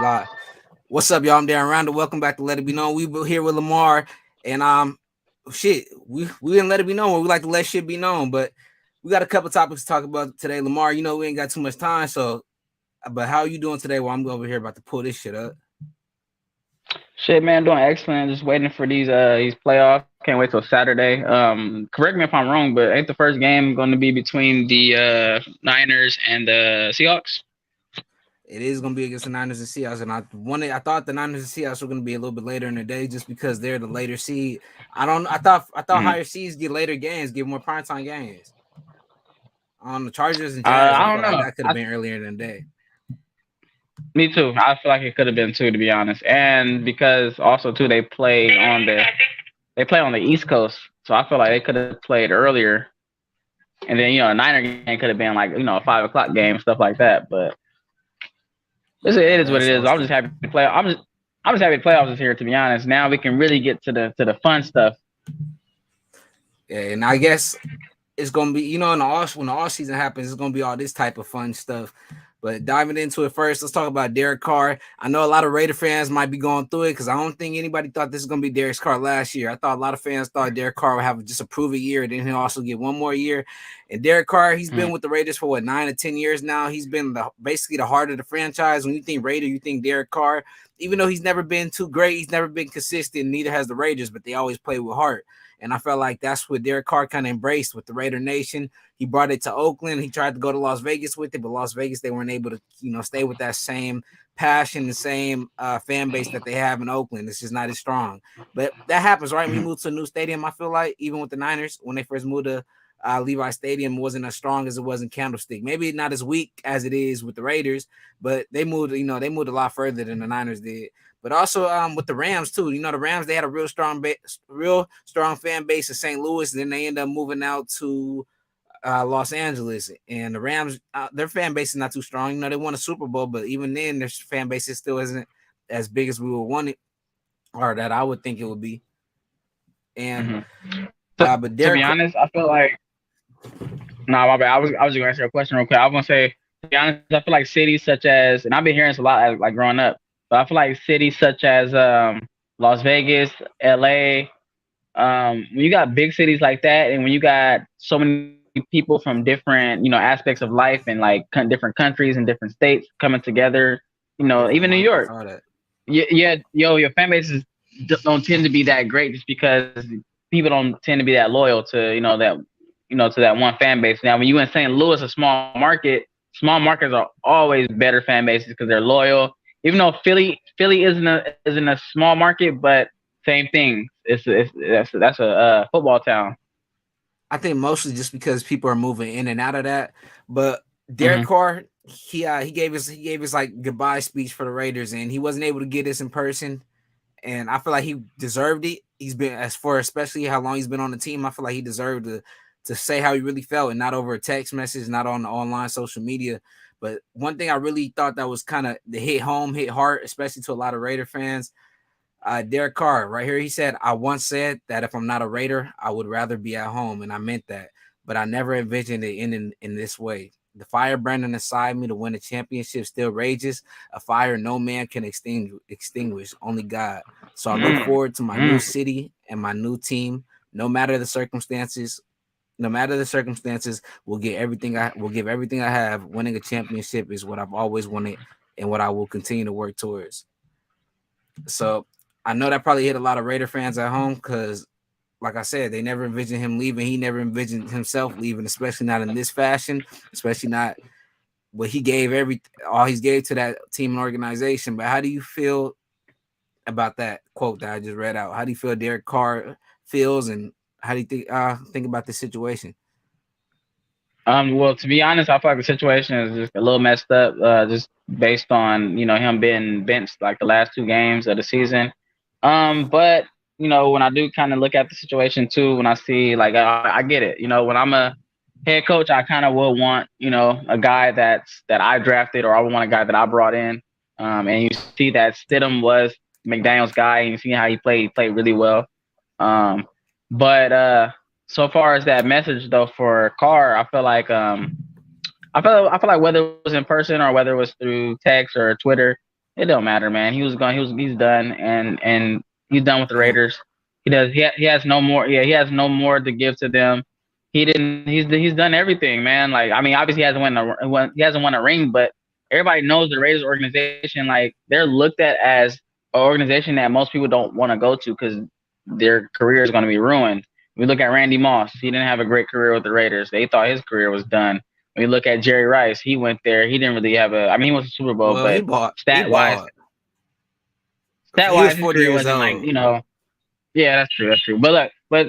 live. What's up, y'all? I'm Darren Randall. Welcome back to Let It Be Known. We here with Lamar, and we didn't let it be known. We like to let shit be known, but we got a couple topics to talk about today. Lamar, we ain't got too much time, so but how are you doing today? Well, I'm over here about to pull this shit up. Shit, man, doing excellent. Just waiting for these playoffs. Can't wait till Saturday. Correct me if I'm wrong, but ain't the first game going to be between the Niners and the Seahawks? It is going to be against the Niners and Seahawks, and I thought the Niners and Seahawks were going to be a little bit later in the day, just because they're the later seed. I thought higher seeds get later games, get more primetime games. On the Chargers and Jags, I I don't feel like know. that could have been earlier in the day. Me too. I feel like it could have been too, to be honest, and because also too they play on the East Coast, so I feel like they could have played earlier, and then a Niner game could have been like a 5 o'clock game, stuff like that, but. It is what it is. I'm just happy to play. I'm just happy the playoffs is here. To be honest, now we can really get to the fun stuff. Yeah, and I guess it's gonna be when the off season happens, it's gonna be all this type of fun stuff. But diving into it first, let's talk about Derek Carr. I know a lot of Raider fans might be going through it because I don't think anybody thought this was going to be Derek Carr last year. I thought a lot of fans thought Derek Carr would have just a proven year and then he'll also get one more year. And Derek Carr, he's been with the Raiders for 9 to 10 years now. He's been basically the heart of the franchise. When you think Raider, you think Derek Carr. Even though he's never been too great, he's never been consistent. Neither has the Raiders, but they always play with heart. And I felt like that's what Derek Carr kind of embraced with the Raider Nation. He brought it to Oakland. He tried to go to Las Vegas with it, but Las Vegas, they weren't able to, stay with that same passion, the same fan base that they have in Oakland. It's just not as strong. But that happens, right? We moved to a new stadium, I feel like, even with the Niners, when they first moved to Levi Stadium, wasn't as strong as it was in Candlestick. Maybe not as weak as it is with the Raiders, but they moved a lot further than the Niners did. But also with the Rams too, the Rams, they had a real strong fan base in St. Louis. And then they end up moving out to Los Angeles, and the Rams, their fan base is not too strong. They won a Super Bowl, but even then, their fan base still isn't as big as we would want it, or that I would think it would be. And but Derek, to be honest, I feel like my bad. I was just gonna answer your question real quick. I was gonna say, to be honest, I feel like cities such as, and I've been hearing this a lot like growing up, but I feel like cities such as Las Vegas, LA, when you got big cities like that, and when you got so many people from different aspects of life and like different countries and different states coming together, even New York, your fan bases don't tend to be that great just because people don't tend to be that loyal to to that one fan base. Now when you in St. Louis, a small markets are always better fan bases because they're loyal. Even though Philly isn't a small market, but same thing. That's a football town. I think mostly just because people are moving in and out of that. But Derek Carr, he gave his like goodbye speech for the Raiders, and he wasn't able to get this in person. And I feel like he deserved it. He's been, as for especially how long he's been on the team, I feel like he deserved to say how he really felt, and not over a text message, not on the online social media. But one thing I really thought that was kind of the hit heart, especially to a lot of Raider fans. Derek Carr, right here, he said, "I once said that if I'm not a Raider, I would rather be at home, and I meant that. But I never envisioned it ending in this way. The fire burning inside me to win a championship still rages, a fire no man can extinguish, only God. So I look forward to my new city and my new team. No matter the circumstances, we'll give everything I have. Winning a championship is what I've always wanted and what I will continue to work towards." So I know that probably hit a lot of Raider fans at home because, like I said, they never envisioned him leaving. He never envisioned himself leaving, especially not in this fashion, especially not what he gave all he gave to that team and organization. But how do you feel about that quote that I just read out? How do you feel Derek Carr feels, and how do you think about the situation? Well, to be honest, I feel like the situation is just a little messed up, just based on him being benched like the last 2 games of the season. But when I do kind of look at the situation too, when I see like I get it. When I'm a head coach, I kind of will want a guy that I drafted, or I would want a guy that I brought in. And you see that Stidham was McDaniel's guy, and you see how he played really well. But so far as that message though for Carr, I feel like whether it was in person or whether it was through text or Twitter, It don't matter, man. He was gone. He's done, and he's done with the Raiders. He has no more. Yeah, he has no more to give to them. He didn't. He's done everything, man. Like I mean, obviously he hasn't won a ring, but everybody knows the Raiders organization. Like they're looked at as an organization that most people don't want to go to because their career is going to be ruined. We look at Randy Moss. He didn't have a great career with the Raiders. They thought his career was done. When you look at Jerry Rice, he went there. He didn't really have a. I mean, he went to Super Bowl, Well, but he stat wise, bought. stat He was wise, his 40 career years wasn't like old. Yeah, that's true. That's true. But look, but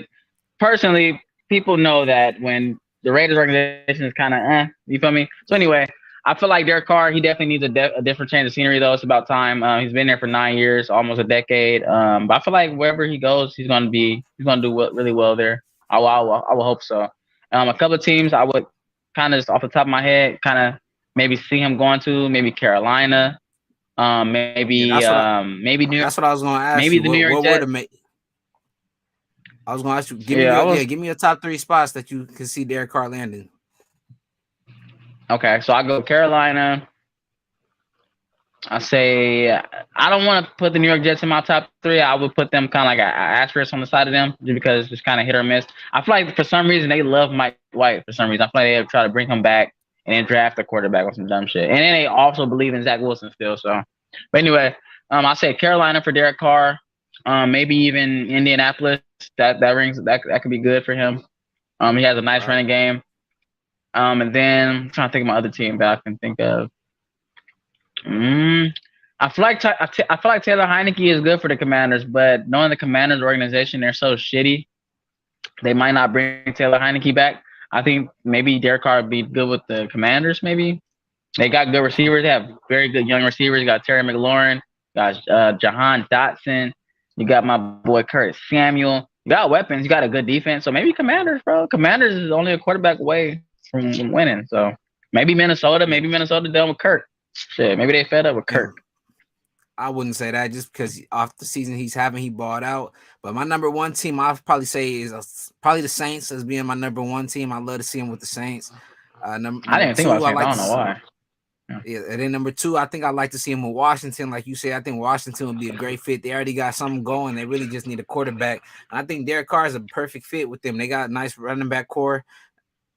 personally, people know that when the Raiders organization is kind of you feel me? So anyway, I feel like Derek Carr, he definitely needs a different change of scenery though. It's about time. He's been there for 9 years, almost a decade. But I feel like wherever he goes, he's gonna do really well there. I will hope so. A couple of teams I would kind of just off the top of my head, kind of maybe see him going to maybe Carolina, Yeah, maybe that's what I was gonna ask maybe you. the New York What were Jets. the I was gonna ask you, Yeah, give me your top 3 spots that you can see Derek Carr landing. Okay, so I go Carolina. I say I don't want to put the New York Jets in my top 3. I would put them kind of like an asterisk on the side of them, just because it's kind of hit or miss. I feel like for some reason they love Mike White. For some reason, I feel like they have tried to bring him back and then draft a quarterback or some dumb shit. And then they also believe in Zach Wilson still. So, but anyway, I say Carolina for Derek Carr. Maybe even Indianapolis. That could be good for him. He has a nice running game. And then I'm trying to think of my other team that I can think of. I feel like Taylor Heineke is good for the Commanders, but knowing the Commanders organization, they're so shitty, they might not bring Taylor Heineke back. I think maybe Derek Carr would be good with the Commanders. Maybe they got good receivers. They have very good young receivers. You got Terry McLaurin, got Jahan Dotson. You got my boy Curtis Samuel. You got weapons. You got a good defense. So maybe Commanders, bro. Commanders is only a quarterback away from winning. So maybe Minnesota. Maybe Minnesota done with Kirk. Shit, maybe they fed up with Kirk. I wouldn't say that just because off the season he's having, he bought out. But my number 1 team, I'll probably say is probably the Saints as being my number 1 team. I love to see him with the Saints. Number I didn't think about Saints. I don't know why. Yeah, and then number 2, I think I'd like to see him with Washington. Like you said, I think Washington would be a great fit. They already got something going. They really just need a quarterback. And I think Derek Carr is a perfect fit with them. They got a nice running back core.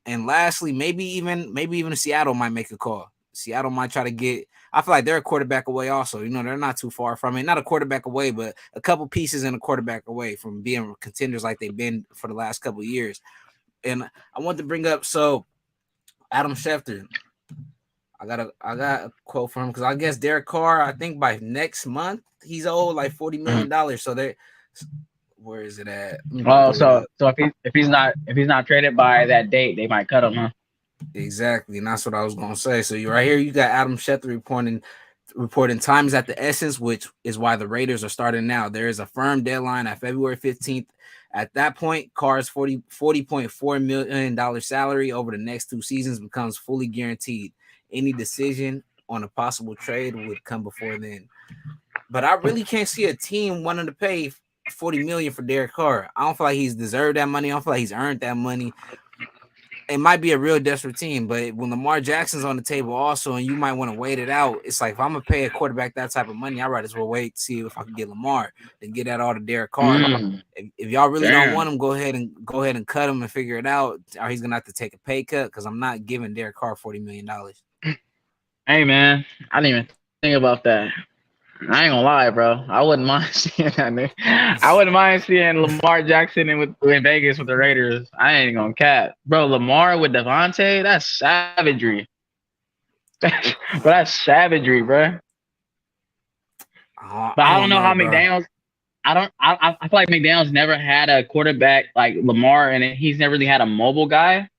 And lastly, maybe even Seattle might make a call. Seattle might try to get. I feel like they're a quarterback away. Also, they're not too far from it. Not a quarterback away, but a couple pieces and a quarterback away from being contenders like they've been for the last couple of years. And I want to bring up Adam Schefter. I got a quote from him because I guess Derek Carr. I think by next month he's owed like $40 million. So where is it at? Oh, so if he's not traded by that date, they might cut him, huh? Exactly, and that's what I was gonna say. So you right here, you got Adam Schefter reporting time is at the essence, which is why the Raiders are starting now. There is a firm deadline at February 15th. At that point, Carr's $40.4 million salary over the next 2 seasons becomes fully guaranteed. Any decision on a possible trade would come before then. But I really can't see a team wanting to pay $40 million for Derek Carr. I don't feel like he's deserved that money. I don't feel like he's earned that money. It might be a real desperate team, but when Lamar Jackson's on the table also, and you might want to wait it out, it's like if I'm gonna pay a quarterback that type of money, I'd rather as well wait to see if I can get Lamar than get that all to Derek Carr. If y'all really don't want him, go ahead and cut him and figure it out, or he's gonna have to take a pay cut because I'm not giving Derek Carr $40 million. Hey man, I didn't even think about that. I ain't gonna lie, bro. I wouldn't mind seeing that. I wouldn't mind seeing Lamar Jackson in Vegas with the Raiders. I ain't gonna cap, bro. Lamar with Devontae, that's savagery. That's savagery, bro. But I don't know how McDaniels. I feel like McDaniels never had a quarterback like Lamar, and he's never really had a mobile guy.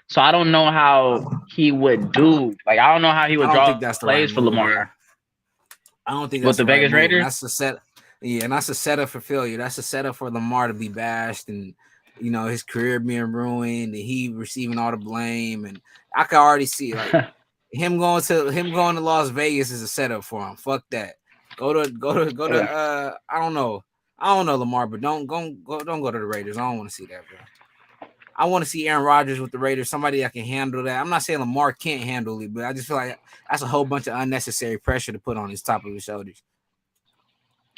So I don't know how he would do. Like I don't know how he would draw plays for Lamar. I don't think that's with the Vegas Raiders. That's a set. Yeah, and that's a setup for failure. That's a setup for Lamar to be bashed and his career being ruined and he receiving all the blame. And I can already see like him going to Las Vegas is a setup for him. Fuck that. Go to I don't know Lamar, but don't go to the Raiders. I don't want to see that, bro. I want to see Aaron Rodgers with the Raiders, somebody that can handle that. I'm not saying Lamar can't handle it, but I just feel like that's a whole bunch of unnecessary pressure to put on his top of his shoulders.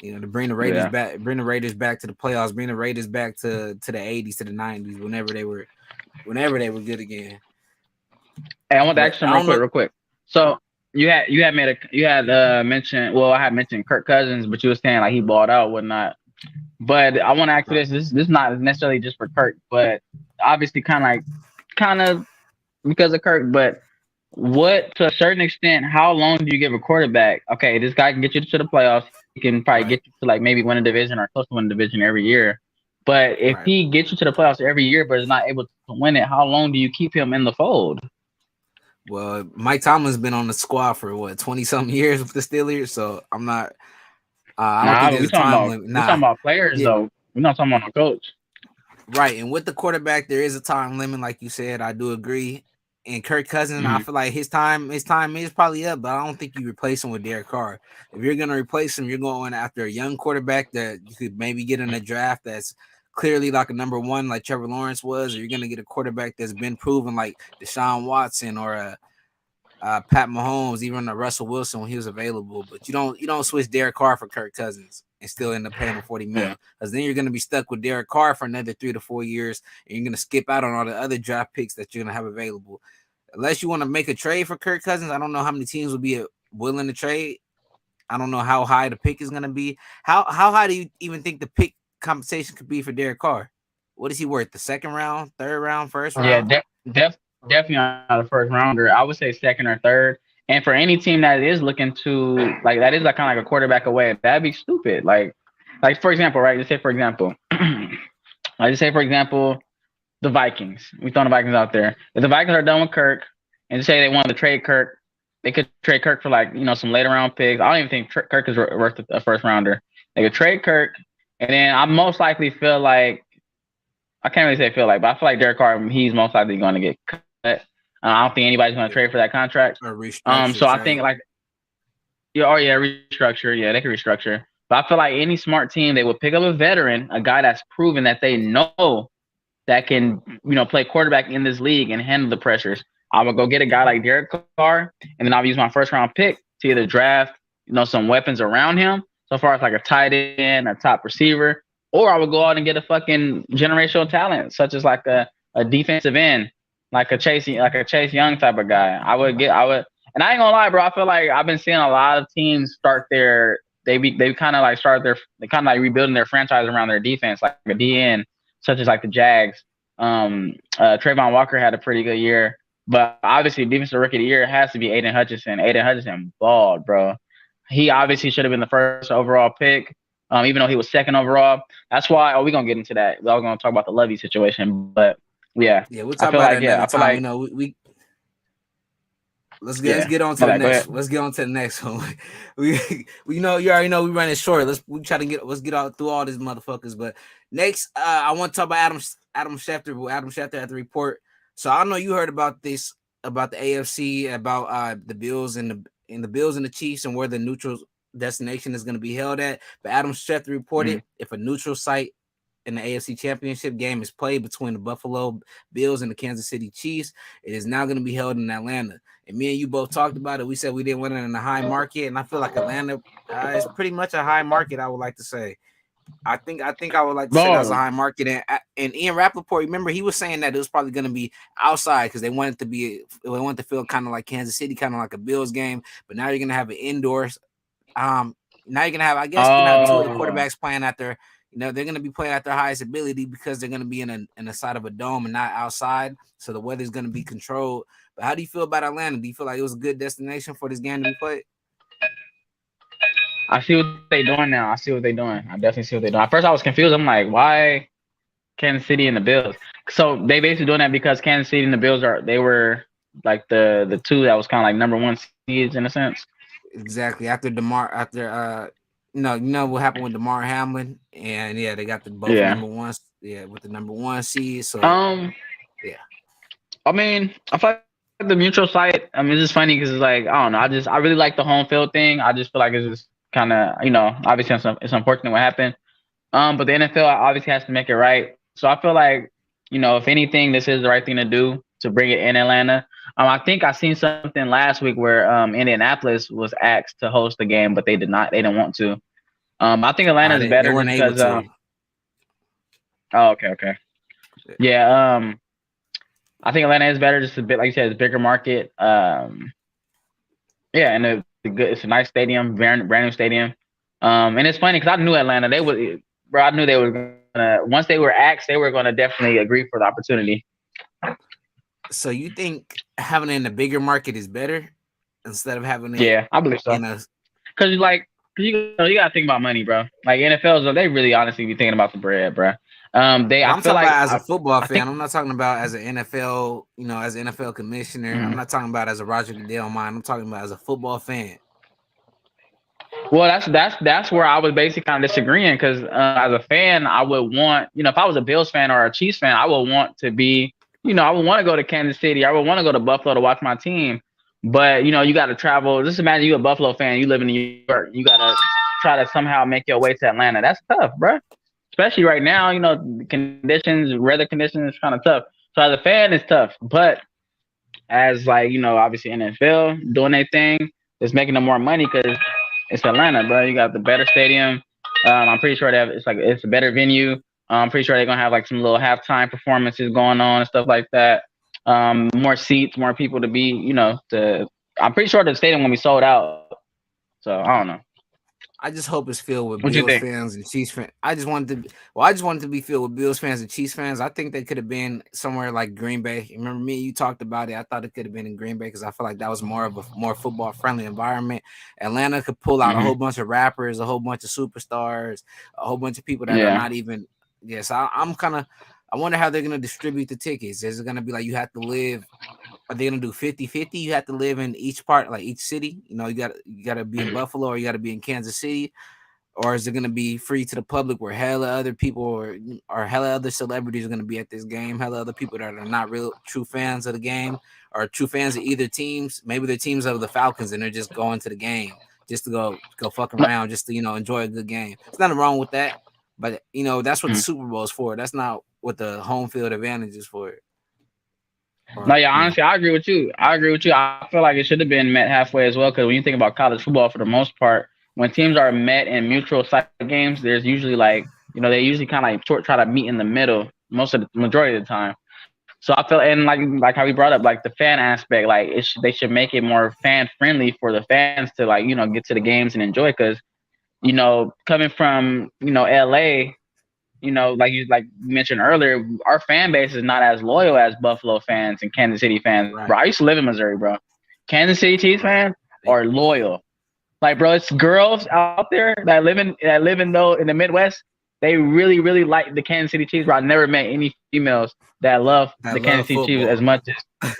You know, to bring the Raiders back to the playoffs, bring the Raiders back to the 80s, to the 90s, whenever they were good again. Hey, I want to ask you real quick. So you had mentioned. Well, I had mentioned Kirk Cousins, but you were saying like he balled out, whatnot. But I want to ask you this. This is not necessarily just for Kirk, but obviously kind of because of Kirk. But what, to a certain extent, how long do you give a quarterback? Okay, this guy can get you to the playoffs. He can probably get you to like maybe win a division or close to win a division every year. But if he gets you to the playoffs every year, but is not able to win it, how long do you keep him in the fold? Well, Mike Tomlin's been on the squad for what, 20-something years with the Steelers, so I'm not. I don't think there's a time limit. We're talking about players, though. We're not talking about a coach. Right, and with the quarterback, there is a time limit, like you said. I do agree. And Kirk Cousins, I feel like his time is probably up, but I don't think you replace him with Derek Carr. If you're going to replace him, you're going after a young quarterback that you could maybe get in a draft that's clearly like a number one, like Trevor Lawrence was, or you're going to get a quarterback that's been proven, like Deshaun Watson or a Pat Mahomes, even a Russell Wilson when he was available. But you don't switch Derek Carr for Kirk Cousins and still end up paying him $40 million, because then you're going to be stuck with Derek Carr for another 3 to 4 years, and you're going to skip out on all the other draft picks that you're going to have available. Unless you want to make a trade for Kirk Cousins, I don't know how many teams will be willing to trade. I don't know how high the pick is going to be. How high do you even think the pick compensation could be for Derek Carr? What is he worth? The second round, third round, first round? Yeah, definitely not a first rounder. I would say second or third. And for any team that is looking to, like, that is like kind of like a quarterback away, that'd be stupid. Like for example, right? Let's say for example, the Vikings. We throwing the Vikings out there. If the Vikings are done with Kirk and say they want to trade Kirk, they could trade Kirk for like, some later round picks. I don't even think Kirk is worth a first rounder. They could trade Kirk, and then I most likely feel like, I can't really say feel like, but I feel like Derek Carr, he's most likely going to get cut. I don't think anybody's going to trade for that contract. So I think like, restructure. Yeah, they can restructure. But I feel like any smart team, they would pick up a veteran, a guy that's proven that they know that can, play quarterback in this league and handle the pressures. I would go get a guy like Derek Carr, and then I'll use my first round pick to either draft, some weapons around him, so far as like a tight end, a top receiver, or I would go out and get a fucking generational talent, such as like a defensive end, like a Chase Young type of guy. I would, and I ain't gonna lie, bro. I feel like I've been seeing a lot of teams they kind of rebuilding their franchise around their defense, like a DN, such as like the Jags. Trayvon Walker had a pretty good year, but obviously defensive rookie of the year has to be Aiden Hutchinson. Aiden Hutchinson balled, bro. He obviously should have been the first overall pick, even though he was second overall. That's why. We're gonna get into that. We're gonna talk about the Lovey situation, but yeah, we'll talk about it another time. We let's get on to the next. Let's get on to the next one. we you already know we running short. Let's get out through all these motherfuckers. But next, I want to talk about Adam Schefter. Adam Schefter had the report. So I know you heard about this, about the AFC, about the Bills and the Chiefs, and where the neutral destination is going to be held at. But Adam Schefter reported if a neutral site in the AFC Championship game is played between the Buffalo Bills and the Kansas City Chiefs, it is now going to be held in Atlanta. And me and you both talked about it. We said we didn't want it in a high market, and I feel like Atlanta is pretty much a high market, I would like to say. I think I would like to say that's a high market. And Ian Rappaport, remember, he was saying that it was probably going to be outside because they wanted to feel kind of like Kansas City, kind of like a Bills game. But now you're going to have it indoors. Now you're going to have, I guess, you're going to have two of the quarterbacks playing at their, they're going to be playing at their highest ability because they're going to be in the side of a dome and not outside. So the weather's going to be controlled. But how do you feel about Atlanta? Do you feel like it was a good destination for this game to be played? I see what they're doing now. I definitely see what they're doing. At first, I was confused. I'm like, why Kansas City and the Bills? So they basically doing that because Kansas City and the Bills they were like the two that was kind of like number one seeds in a sense. Exactly. After what happened with DeMar Hamlin, and they got the both number ones. Yeah, with the number one seed. So yeah. I mean, I feel like the mutual site. I mean, it's just funny because it's like, I don't know. I really like the home field thing. I just feel like it's just kind of, obviously it's unfortunate what happened. But the NFL obviously has to make it right. So I feel like if anything, this is the right thing to do to bring it in Atlanta. I think I seen something last week where Indianapolis was asked to host the game, but they did not. They didn't want to. I think Atlanta is They better weren't just able because. to. Oh, okay. Yeah. I think Atlanta is better, just a bit like you said, it's a bigger market. Yeah, and it's a nice stadium, brand new stadium. And it's funny because I knew Atlanta. I knew they were gonna. Once they were asked, they were gonna definitely agree for the opportunity. So you think having it in a bigger market is better instead of having it Yeah, I believe so. in a? Because you gotta think about money, bro. Like NFLs, they really honestly be thinking about the bread, bro. But I I'm feel talking like about as a football I fan. think. I'm not talking about as an NFL, as an NFL commissioner. I'm Mhm. not talking about as a Roger Goodell mind. I'm talking about as a football fan. Well, that's where I was basically kind of disagreeing because as a fan, I would want, if I was a Bills fan or a Chiefs fan, I would want to be, I would want to go to Kansas City, I would want to go to Buffalo to watch my team, but you got to travel. Just imagine you a Buffalo fan, you live in New York, you got to try to somehow make your way to Atlanta. That's tough, bro. Especially right now, weather conditions is kind of tough. So as a fan, it's tough, but as like obviously NFL doing their thing, it's making them more money because it's Atlanta, bro. You got the better stadium. I'm pretty sure it's a better venue. I'm pretty sure they're gonna have like some little halftime performances going on and stuff like that. More seats, more people to be, I'm pretty sure the stadium gonna be sold out. So I don't know. I just hope it's filled with What you Bills think? fans and Chiefs fans. I just wanted to be filled with Bills fans and Chiefs fans. I think they could have been somewhere like Green Bay. Remember me? You talked about it. I thought it could have been in Green Bay because I feel like that was more of a more football friendly environment. Atlanta could pull out a Hmm. whole bunch of rappers, a whole bunch of superstars, a whole bunch of people that are Yeah. not even. Yes, I'm kind of. I wonder how they're gonna distribute the tickets. Is it gonna be like you have to live? Are they gonna do 50-50? You have to live in each part, like each city. You gotta be in Buffalo or you gotta be in Kansas City, or is it going to be free to the public where hella other people or hella other celebrities are going to be at this game, hella other people that are not real true fans of the game or true fans of either teams? Maybe they're teams of the Falcons and they're just going to the game just to go fuck around, just to enjoy a good game. There's nothing wrong with that, but that's what the Super Bowl is for. That's not what the home field advantage is for. No, Or yeah, honestly, I agree with you. I feel like it should have been met halfway as well. Because when you think about college football, for the most part, when teams are met in mutual site games, there's usually like, they usually kind of like try to meet in the middle most of the majority of the time. So I feel, and like how we brought up, like the fan aspect, like they should make it more fan friendly for the fans to like get to the games and enjoy. Because coming from LA, like you mentioned earlier, our fan base is not as loyal as Buffalo fans and Kansas City fans, bro. I right, used to live in Missouri, bro. Kansas City Chiefs fans right. are loyal. Like, bro, it's girls out there that live in the Midwest. They really, really like the Kansas City Chiefs, bro. I never met any females that love I the Kansas love City Chiefs as football. much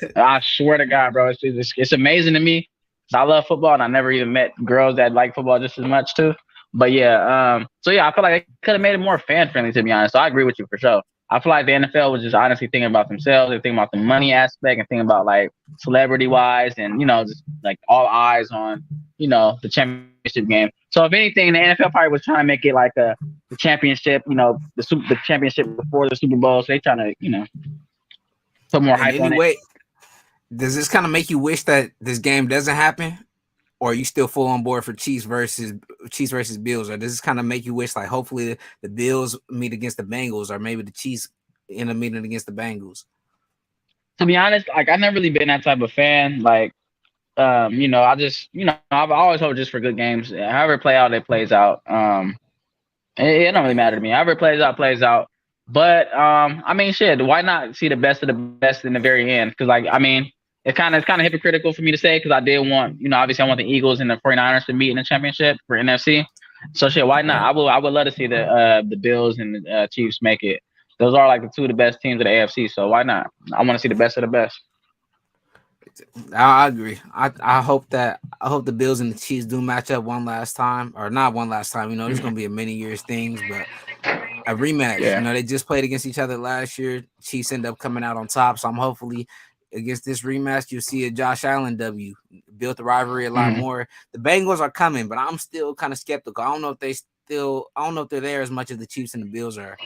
as I swear to God, bro. It's amazing to me. I love football, and I never even met girls that like football just as much too. But yeah, so yeah, I feel like they could have made it more fan friendly, to be honest. So I agree with you for sure. I feel like the NFL was just honestly thinking about themselves. They're thinking about the money aspect and thinking about like celebrity wise, and just like all eyes on the championship game. So if anything, the NFL probably was trying to make it like the championship, the championship before the Super Bowl. So they trying to put more And hype on it. anyway, does this kind of make you wish that this game doesn't happen? Or are you still full on board for Chiefs versus Bills? Or does this kind of make you wish like hopefully the Bills meet against the Bengals, or maybe the Chiefs end up meeting against the Bengals? To be honest, like I've never really been that type of fan. Like I just I've always hoped just for good games. However it play out, it plays out. It don't really matter to me. However it plays out, plays out. But I mean, shit. Why not see the best of the best in the very end? Because like I mean, it's kind of hypocritical for me to say because I did want obviously I want the Eagles and the 49ers to meet in the championship for NFC. So shit, why not? I would love to see the Bills and the Chiefs make it. Those are like the two of the best teams of the AFC. So why not? I want to see the best of the best. I agree. I hope the Bills and the Chiefs do match up one last time, or not one last time. This is gonna be a many years things, but a rematch. Yeah. They just played against each other last year. Chiefs end up coming out on top, so I'm hopefully against this rematch you'll see a Josh Allen W. Built the rivalry a lot Mhm. more. The Bengals are coming, but I'm still kind of skeptical. I don't know if they're there as much as the Chiefs and the Bills are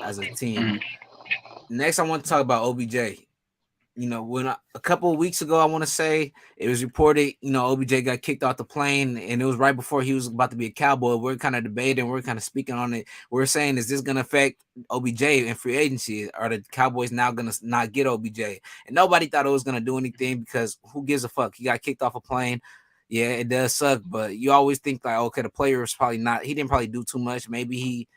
as a team. Mhm. Next, I want to talk about OBJ. You know, when a couple of weeks ago, I want to say it was reported, you know, OBJ got kicked off the plane, and it was right before he was about to be a Cowboy. We're kind of debating, we're kind of speaking on it. We're saying, is this going to affect OBJ in free agency? Are the Cowboys now going to not get OBJ? And nobody thought it was going to do anything because who gives a fuck? He got kicked off a plane. Yeah, it does suck, but you always think like, okay, the player was probably not. He didn't probably do too much. Maybe he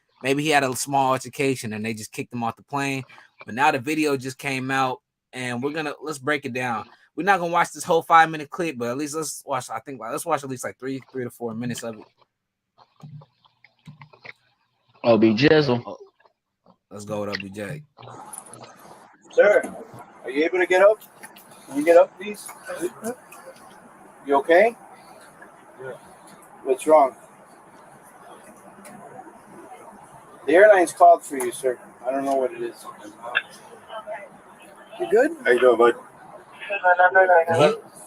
had a small altercation and they just kicked him off the plane. But now the video just came out and let's break it down. We're not gonna watch this whole 5-minute clip, but at least let's watch. I think let's watch at least like 3 to 4 minutes of it. OBJ. Let's go with OBJ. Sir, are you able to get up? Can you get up, please? You okay? Yeah. What's wrong? The airline's called for you, sir. I don't know what it is. You good? How you doing, bud?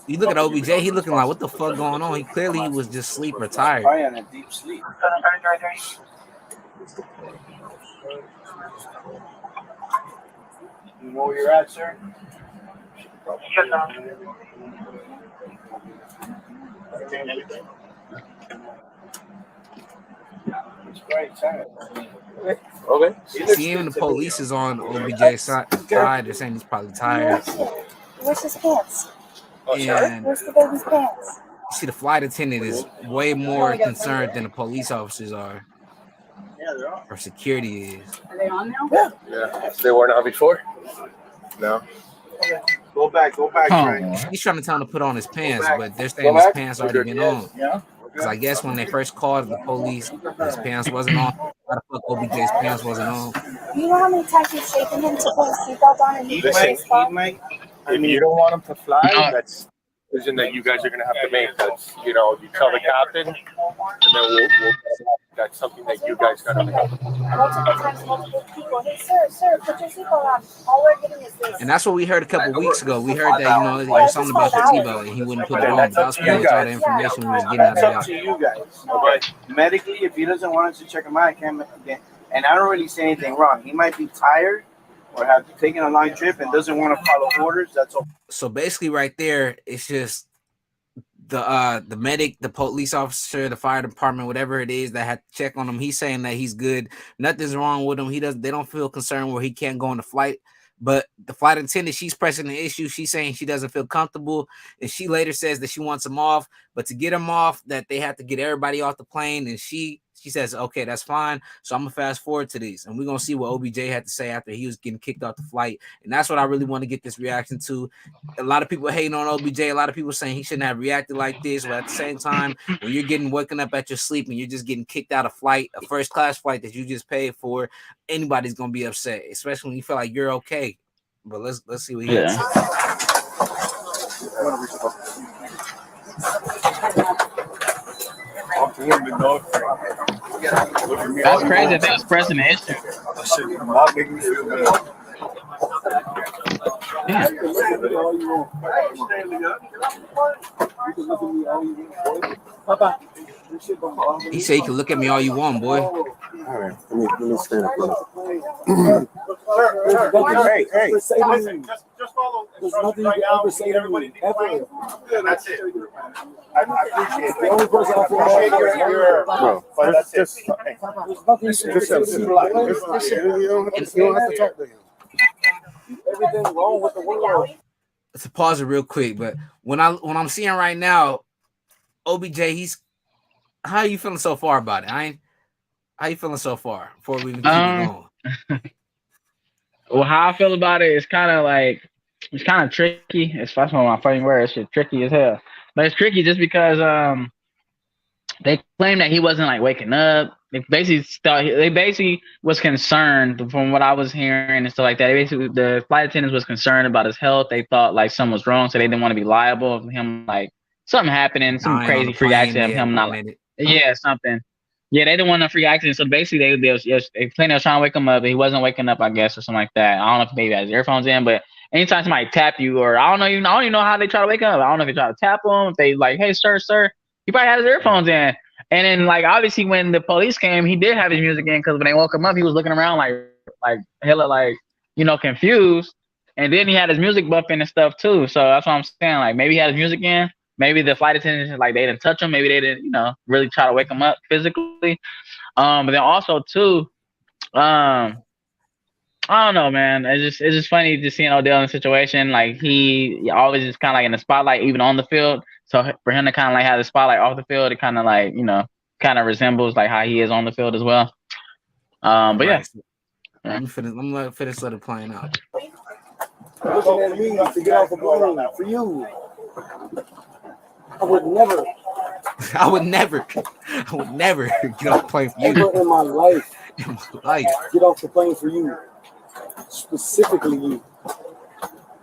You look at OBJ, he looking like, what the fuck going on? He clearly was just sleep or tired. Probably on a deep sleep. You know where you're at, sir? It's very tired. Okay. See, even the police is on OBJ's side. They're saying he's probably tired. Where's his pants? And Where's the baby's pants? you see, the flight attendant is way more concerned than the police officers are. Yeah, they're on. Or security is. Are they on now? Yeah. They weren't on before? No. Go back, Frank. He's trying to tell him to put on his pants, but they're saying his pants already been on. Yeah. Because I guess when they first called the police, his pants wasn't on. Why the fuck OBJ's pants wasn't on? You know how many times you've shaken him to put his seatbelt on and he If you don't want them to fly, that's a decision that you guys are going to have to make. That's, you tell the captain, and then we'll that's something that you guys got to make. multiple times, multiple people. Hey, sir, put your seatbelt on. All we're getting is this. And that's what we heard a couple weeks ago. We heard that, there was something about the Tebow and he wouldn't put it on. That was pretty much all the information we was getting out That's up of to that. you guys. But medically, if he doesn't want us to check him out, I can't again. And I don't really say anything wrong. He might be tired or have taken a long trip and doesn't want to follow orders. That's all. So basically right there, it's just the medic, the police officer, the fire department, whatever it is that had to check on him. He's saying that he's good. Nothing's wrong with him. They don't feel concerned where he can't go on the flight. But the flight attendant, she's pressing the issue. She's saying she doesn't feel comfortable. And she later says that she wants him off. But to get him off, that they have to get everybody off the plane. And she says, okay, that's fine. So I'm going to fast forward to these. And we're going to see what OBJ had to say after he was getting kicked off the flight. And that's what I really want to get this reaction to. A lot of people hating on OBJ. A lot of people saying he shouldn't have reacted like this. But at the same time, when you're getting woken up at your sleep and you're just getting kicked out of flight, a first class flight that you just paid for, anybody's going to be upset, especially when you feel like you're okay. But let's see what he has. That's crazy that they was pressing the issue. Yeah. He said you can look at me all you want, boy. All right, let me stand up. Hey. Just follow. There's nothing you can ever say to me, ever. That's it. I appreciate it. The only person I feel Appreciate bad for is your Bro, but that's it. there's nothing you can say to me. You don't have to talk to him. Everything wrong with the world. Let's pause it real quick. But when I'm seeing right now, OBJ, how are you feeling so far about it? How you feeling so far before we even keep it going? Well, how I feel about it is kind of tricky. It's one of my funny words. It's tricky as hell. But it's tricky just because they claim that he wasn't like waking up. They basically was concerned from what I was hearing and stuff like that. The flight attendants was concerned about his health. They thought like something was wrong, so they didn't want to be liable of him like something happening, some crazy freak accident, him not like something. Yeah, they didn't want a freak accident. So basically, they claimed they was trying to wake him up, but he wasn't waking up, I guess, or something like that. I don't know if maybe he has earphones in, but anytime somebody tap you, or I don't even know how they try to wake him up. I don't know if they try to tap him, if they like, hey, sir, he probably had his earphones in. And then, like, obviously, when the police came, he did have his music in because when they woke him up, he was looking around like hella, like confused. And then he had his music bumping and stuff too. So that's what I'm saying. Like maybe he had his music in. Maybe the flight attendants like they didn't touch him. Maybe they didn't, really try to wake him up physically. But then also too, I don't know, man. It's just funny just seeing Odell in the situation. Like he always is kind of like in the spotlight, even on the field. So for him to kind of like have the spotlight off the field, it kind of like kind of resembles like how he is on the field as well. But yeah. I'm gonna finish let it playing out. Looking at me to get off the plane for you. I would never I would never get off the plane for you. ever in my life In my life. get off the plane for you. Specifically you.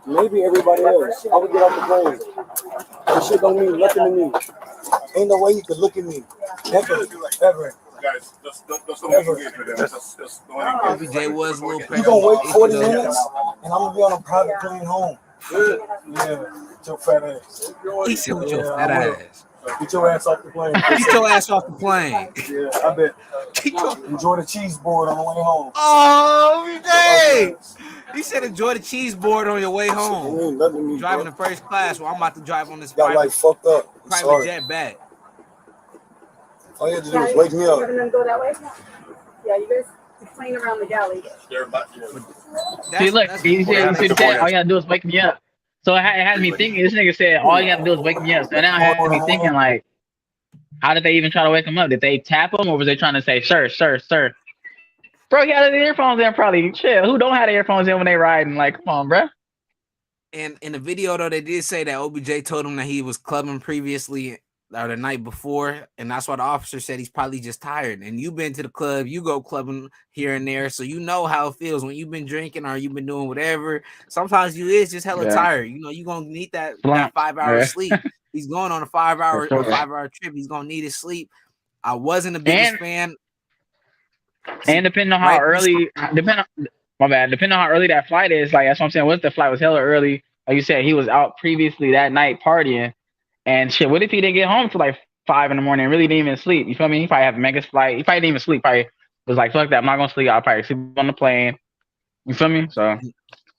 Maybe everybody else. I would get off the plane. That shit don't mean nothing to me. Ain't no way you could look at me. Ever. Guys, just don't engage with them. Just don't engage. OBJ was a little You gonna wait 40 minutes and I'm gonna be on a private plane home. Yeah, with your fat ass. He said with your Yeah, fat I will. ass. Get your ass off the plane. Get your ass off the plane. Yeah, I bet. Get your- Enjoy the cheese board on the way home. Oh, OBJ! He said enjoy the cheese board on your way It home. ain't nothing to me, Driving bro. the first class, well, I'm about to drive on this Got like private fucked up. I'm sorry. jet back. All you had to do was wake me up. You're gonna go that way? Yeah, you guys playing around the galley. See, look, he said, all you gotta do is wake me up. So it had me thinking. This nigga said all you gotta do is wake me up. So now it had me thinking like, how did they even try to wake him up? Did they tap him, or was they trying to say, sir? Bro, he had the earphones in probably. Shit, who don't have the earphones in when they riding? Like, come on, bro. And in the video, though, they did say that OBJ told him that he was clubbing previously or the night before, and that's why the officer said he's probably just tired. And you've been to the club, you go clubbing here and there, so you know how it feels when you've been drinking or you've been doing whatever. Sometimes you is just hella tired. You're gonna need that 5 hours sleep. He's going on a 5 hour trip. He's gonna need his sleep. I wasn't the biggest fan. And depending on how early, depending on how early that flight is, like that's what I'm saying. What if the flight was hella early? Like you said, he was out previously that night partying, and shit. What if he didn't get home till like 5 a.m. and really didn't even sleep? You feel me? He probably had a mega flight. He probably didn't even sleep. Probably was like, fuck that, I'm not gonna sleep. I'll probably sleep on the plane. You feel me? So.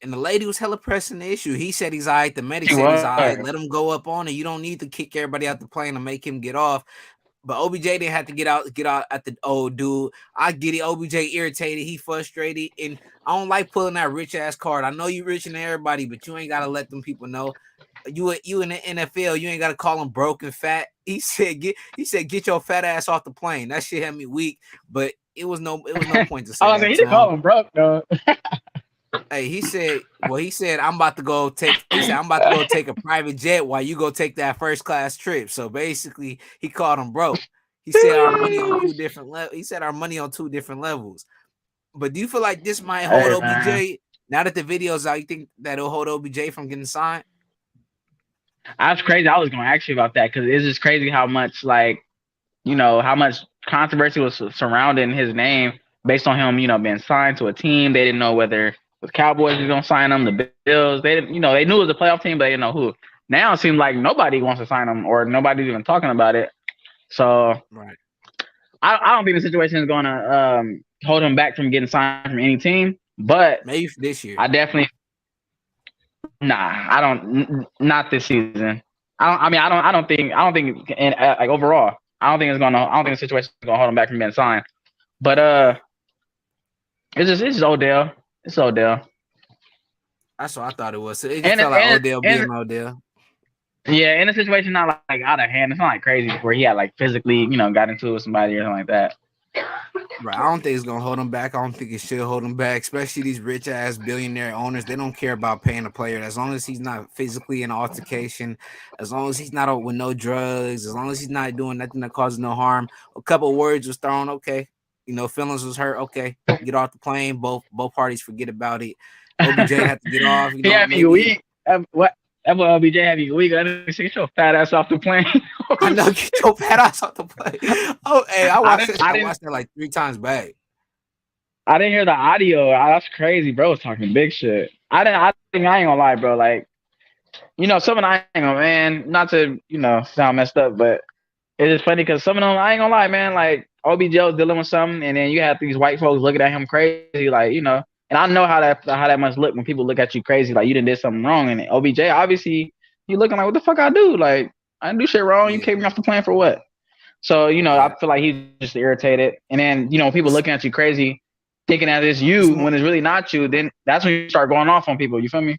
And the lady was hella pressing the issue. He said he's all right. The medic said he's all right. Let him go up on it. You don't need to kick everybody out the plane and make him get off. But OBJ didn't have to get out at the old dude. I get it. OBJ irritated. He frustrated. And I don't like pulling that rich ass card. I know you richer than everybody, but you ain't gotta let them people know. You in the NFL, you ain't gotta call him broke and fat. He said get your fat ass off the plane. That shit had me weak, but it was no point to say. I mean, he didn't call him broke though. Hey, he said I'm about to go take a private jet while you go take that first class trip. So basically, he called him broke. He said our money on two different levels. He said our money on two different levels. But do you feel like this might hold OBJ now that the video's out? You think that it'll hold OBJ from getting signed? That's crazy. I was going to ask you about that because it's just crazy how much how much controversy was surrounding his name based on him, being signed to a team. They didn't know whether the Cowboys was gonna sign him, the Bills. They didn't, they knew it was a playoff team, but they didn't know who. Now it seems like nobody wants to sign him, or nobody's even talking about it. So, right. I don't think the situation is gonna hold him back from getting signed from any team. But maybe for this year, I definitely, I don't, not this season. I don't think, like overall, I don't think the situation is gonna hold him back from being signed. But it's just Odell. It's Odell. That's what I thought it was. So it just felt like Odell being Odell. Yeah, in a situation not like out of hand. It's not like crazy where he had like physically, got into it with somebody or something like that. Right. I don't think it's gonna hold him back. I don't think it should hold him back, especially these rich ass billionaire owners. They don't care about paying a player as long as he's not physically in altercation, as long as he's not with no drugs, as long as he's not doing nothing that causes no harm. A couple of words was thrown, okay. Feelings was hurt. Okay, get off the plane. Both parties forget about it. OBJ had to get off. What? That boy OBJ have you weak. Get your fat ass off the plane. I know, get your fat ass off the plane. Oh, hey, I watched that like 3 times back. I didn't hear the audio. That's crazy, bro. Was talking big shit. I ain't gonna lie, bro. Like, some of I ain't gonna, man. Not to sound messed up, but it's just funny because some of them I ain't gonna lie, man. Like. OBJ was dealing with something, and then you have these white folks looking at him crazy, like, And I know how that must look when people look at you crazy, like you done did something wrong. And OBJ, obviously, you looking like, what the fuck I do? Like, I didn't do shit wrong. You Yeah. kicked me off the plane for what? So, you know, Yeah. I feel like he's just irritated. And then, you know, people looking at you crazy, thinking that it's you when it's really not you, then that's when you start going off on people. You feel me?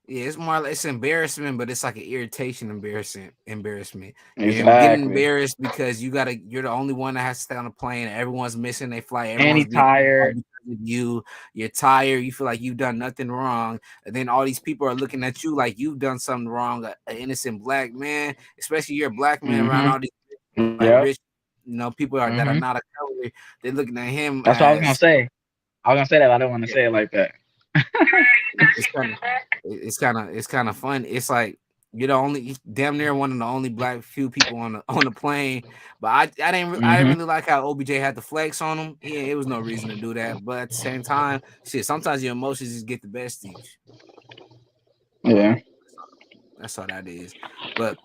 Yeah, it's more like it's embarrassment, but it's like an irritation embarrassment. You're getting Exactly. embarrassed because you're the only one that has to stay on the plane. Everyone's missing their flight. And Everyone's he's tired. because of you. You're tired. You feel like you've done nothing wrong. And then all these people are looking at you like you've done something wrong. An innocent black man, especially you're a black man around all these like rich, you know, people that are not a color. They're looking at him. That's what I was gonna say. I was gonna say that, but I don't want to say it like that. It's kind of fun. It's like you're the only damn near one of the only black few people on the plane. But I didn't really like how OBJ had the flex on him. Yeah, it was no reason to do that. But at the same time, shit, sometimes your emotions just get the best of you. Yeah, that's all that is. But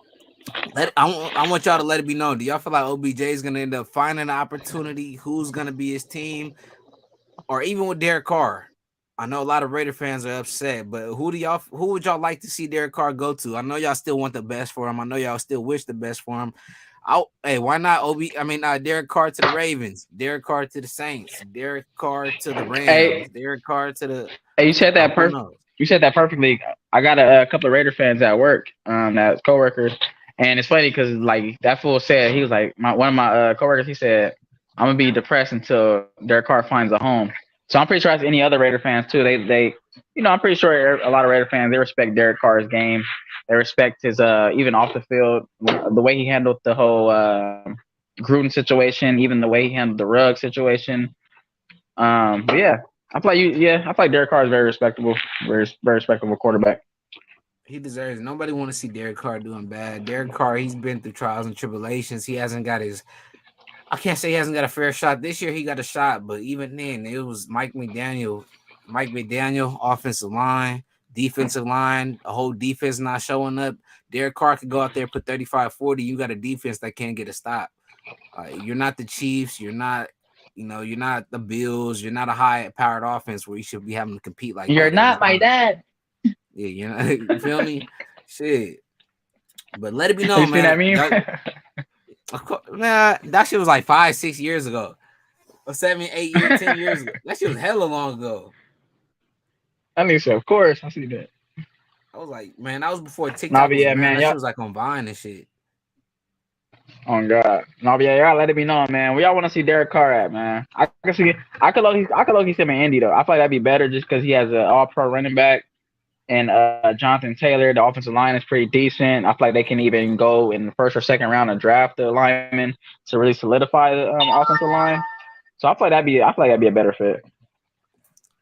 I want y'all to let it be known. Do y'all feel like OBJ is gonna end up finding an opportunity? Who's gonna be his team? Or even with Derek Carr? I know a lot of Raider fans are upset, but who would y'all like to see Derek Carr go to? I know y'all still want the best for him. I know y'all still wish the best for him. Hey, why not Derek Carr to the Ravens, Derek Carr to the Saints, Derek Carr to the Rams, Derek Carr to the. Hey, you said that perfect. You said that perfectly. I got a couple of Raider fans at work, that's coworkers, and it's funny because like that fool said, he was like one of my coworkers. He said, "I'm gonna be depressed until Derek Carr finds a home." So I'm pretty sure as any other Raider fans too, they you know, I'm pretty sure a lot of Raider fans, they respect Derek Carr's game. They respect his even off the field, the way he handled the whole Gruden situation, even the way he handled the Rugg situation. But yeah, I feel like Derek Carr is very respectable quarterback. He deserves it. Nobody want to see Derek Carr doing bad. Derek Carr, he's been through trials and tribulations. He hasn't got I can't say he hasn't got a fair shot. This year he got a shot, but even then, it was Mike McDaniel, offensive line, defensive line, a whole defense not showing up. Derek Carr could go out there, put 35-40. You got a defense that can't get a stop. You're not the Chiefs. You're not the Bills. You're not a high-powered offense where you should be having to compete like you're not my dad. Yeah, you feel me? Shit. But let it be known, man. That shit was like 5-6 years ago, or 7, 8 years, 10 years ago. That shit was hella long ago. I mean, so of course I see that. I was like, man, that was before TikTok. That shit was like on Vine and shit. Oh God, no, but yeah, y'all let it be known, man. Where y'all want to see Derek Carr at, man? I could look see him in Indy though. I feel like that'd be better just because he has an All-Pro running back. And Jonathan Taylor, the offensive line is pretty decent. I feel like they can even go in the first or second round and draft the lineman to really solidify the offensive line. So I feel like that'd be a better fit.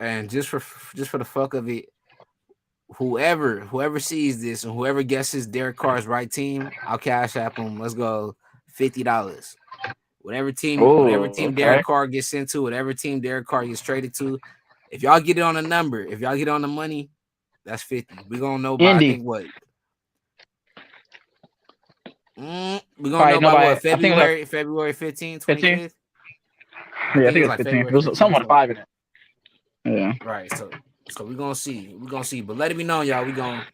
And just for the fuck of it, whoever sees this and whoever guesses Derek Carr's right team, I'll cash app him. Let's go $50. Whatever team Derek Carr gets sent to, whatever team Derek Carr gets traded to, if y'all get it on a number, if y'all get on the money, that's 50. We're gonna know by I think what? We're gonna know by what? February 15th, 25th? Yeah, I think it's 15. It was somewhat 5 in it. Yeah. Right. So we're gonna see. But let it be known, y'all. We gone.